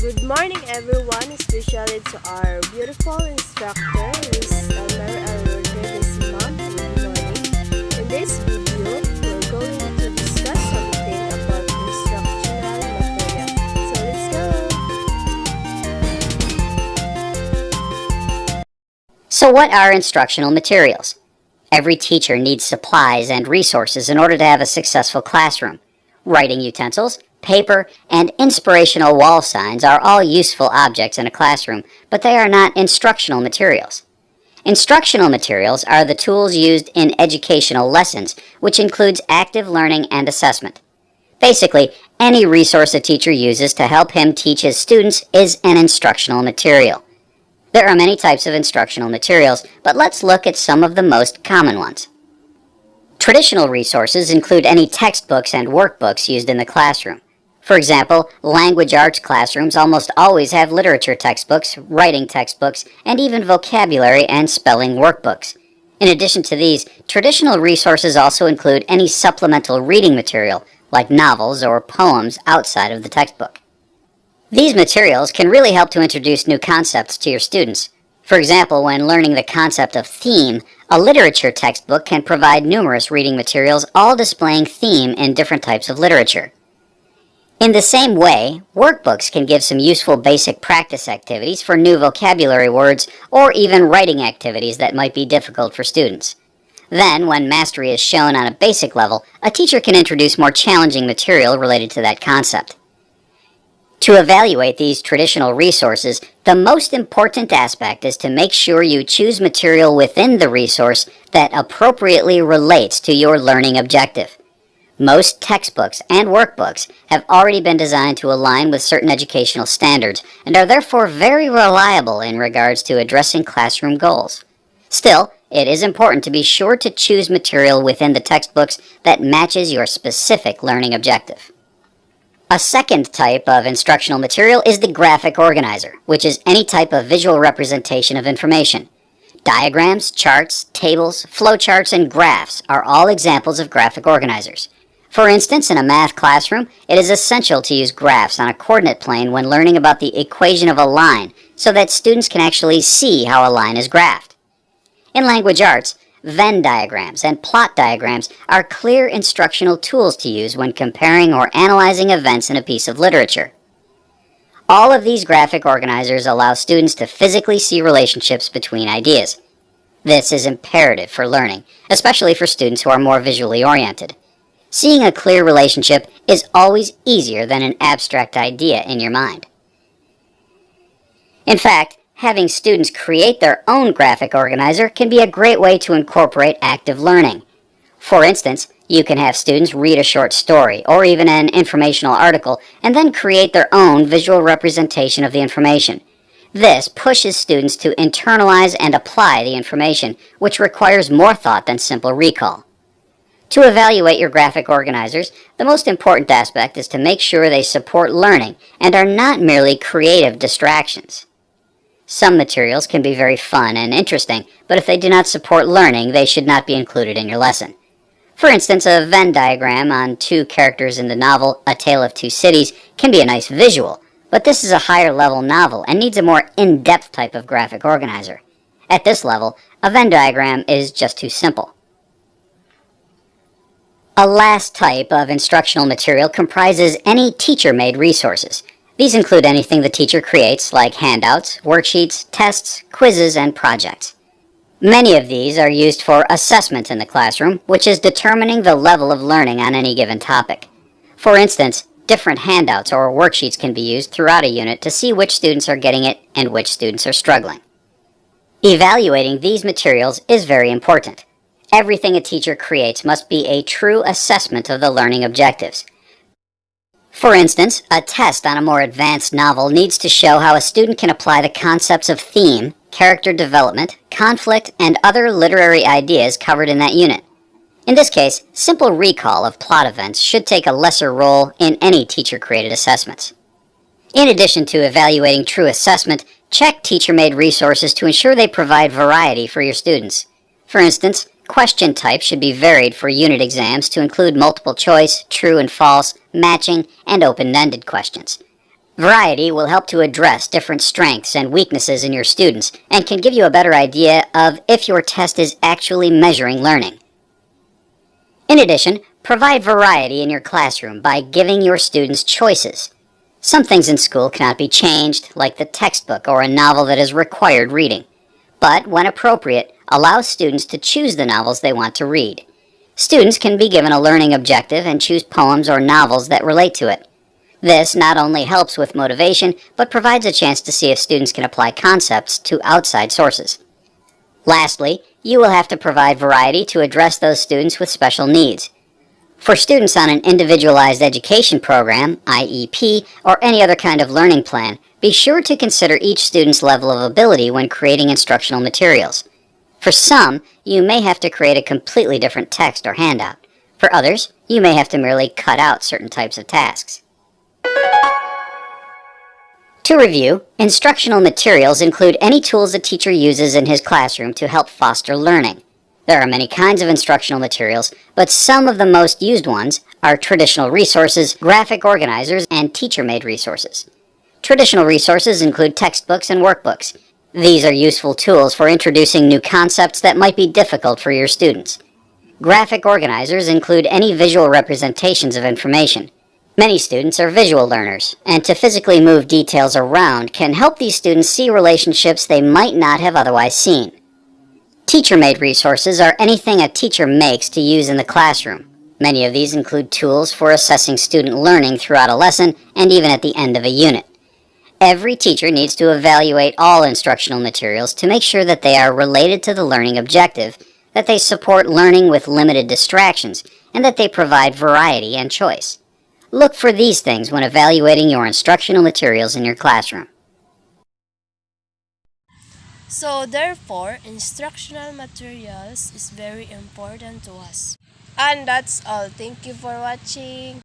Good morning everyone, especially to our beautiful instructor, Miss Mary Rodriguez this month. Good morning. In this video, we're going to discuss something about instructional material. So let's go! So what are instructional materials? Every teacher needs supplies and resources in order to have a successful classroom. Writing utensils, paper, and inspirational wall signs are all useful objects in a classroom, but they are not instructional materials. Instructional materials are the tools used in educational lessons, which includes active learning and assessment. Basically, any resource a teacher uses to help him teach his students is an instructional material. There are many types of instructional materials, but let's look at some of the most common ones. Traditional resources include any textbooks and workbooks used in the classroom. For example, language arts classrooms almost always have literature textbooks, writing textbooks, and even vocabulary and spelling workbooks. In addition to these, traditional resources also include any supplemental reading material, like novels or poems outside of the textbook. These materials can really help to introduce new concepts to your students. For example, when learning the concept of theme, a literature textbook can provide numerous reading materials all displaying theme in different types of literature. In the same way, workbooks can give some useful basic practice activities for new vocabulary words or even writing activities that might be difficult for students. Then, when mastery is shown on a basic level, a teacher can introduce more challenging material related to that concept. To evaluate these traditional resources, the most important aspect is to make sure you choose material within the resource that appropriately relates to your learning objective. Most textbooks and workbooks have already been designed to align with certain educational standards and are therefore very reliable in regards to addressing classroom goals. Still, it is important to be sure to choose material within the textbooks that matches your specific learning objective. A second type of instructional material is the graphic organizer, which is any type of visual representation of information. Diagrams, charts, tables, flowcharts, and graphs are all examples of graphic organizers. For instance, in a math classroom, it is essential to use graphs on a coordinate plane when learning about the equation of a line so that students can actually see how a line is graphed. In language arts, Venn diagrams and plot diagrams are clear instructional tools to use when comparing or analyzing events in a piece of literature. All of these graphic organizers allow students to physically see relationships between ideas. This is imperative for learning, especially for students who are more visually oriented. Seeing a clear relationship is always easier than an abstract idea in your mind. In fact, having students create their own graphic organizer can be a great way to incorporate active learning. For instance, you can have students read a short story or even an informational article and then create their own visual representation of the information. This pushes students to internalize and apply the information, which requires more thought than simple recall. To evaluate your graphic organizers, the most important aspect is to make sure they support learning and are not merely creative distractions. Some materials can be very fun and interesting, but if they do not support learning, they should not be included in your lesson. For instance, a Venn diagram on two characters in the novel A Tale of Two Cities can be a nice visual, but this is a higher level novel and needs a more in-depth type of graphic organizer. At this level, a Venn diagram is just too simple. A last type of instructional material comprises any teacher-made resources. These include anything the teacher creates, like handouts, worksheets, tests, quizzes, and projects. Many of these are used for assessment in the classroom, which is determining the level of learning on any given topic. For instance, different handouts or worksheets can be used throughout a unit to see which students are getting it and which students are struggling. Evaluating these materials is very important. Everything a teacher creates must be a true assessment of the learning objectives. For instance, a test on a more advanced novel needs to show how a student can apply the concepts of theme, character development, conflict, and other literary ideas covered in that unit. In this case, simple recall of plot events should take a lesser role in any teacher-created assessments. In addition to evaluating true assessment, check teacher-made resources to ensure they provide variety for your students. For instance, question types should be varied for unit exams to include multiple choice, true and false, matching, and open-ended questions. Variety will help to address different strengths and weaknesses in your students and can give you a better idea of if your test is actually measuring learning. In addition, provide variety in your classroom by giving your students choices. Some things in school cannot be changed, like the textbook or a novel that is required reading. But, when appropriate, allow students to choose the novels they want to read. Students can be given a learning objective and choose poems or novels that relate to it. This not only helps with motivation, but provides a chance to see if students can apply concepts to outside sources. Lastly, you will have to provide variety to address those students with special needs. For students on an individualized education program, IEP, or any other kind of learning plan, be sure to consider each student's level of ability when creating instructional materials. For some, you may have to create a completely different text or handout. For others, you may have to merely cut out certain types of tasks. To review, instructional materials include any tools a teacher uses in his classroom to help foster learning. There are many kinds of instructional materials, but some of the most used ones are traditional resources, graphic organizers, and teacher-made resources. Traditional resources include textbooks and workbooks. These are useful tools for introducing new concepts that might be difficult for your students. Graphic organizers include any visual representations of information. Many students are visual learners, and to physically move details around can help these students see relationships they might not have otherwise seen. Teacher-made resources are anything a teacher makes to use in the classroom. Many of these include tools for assessing student learning throughout a lesson and even at the end of a unit. Every teacher needs to evaluate all instructional materials to make sure that they are related to the learning objective, that they support learning with limited distractions, and that they provide variety and choice. Look for these things when evaluating your instructional materials in your classroom. So therefore, instructional materials is very important to us. And that's all. Thank you for watching.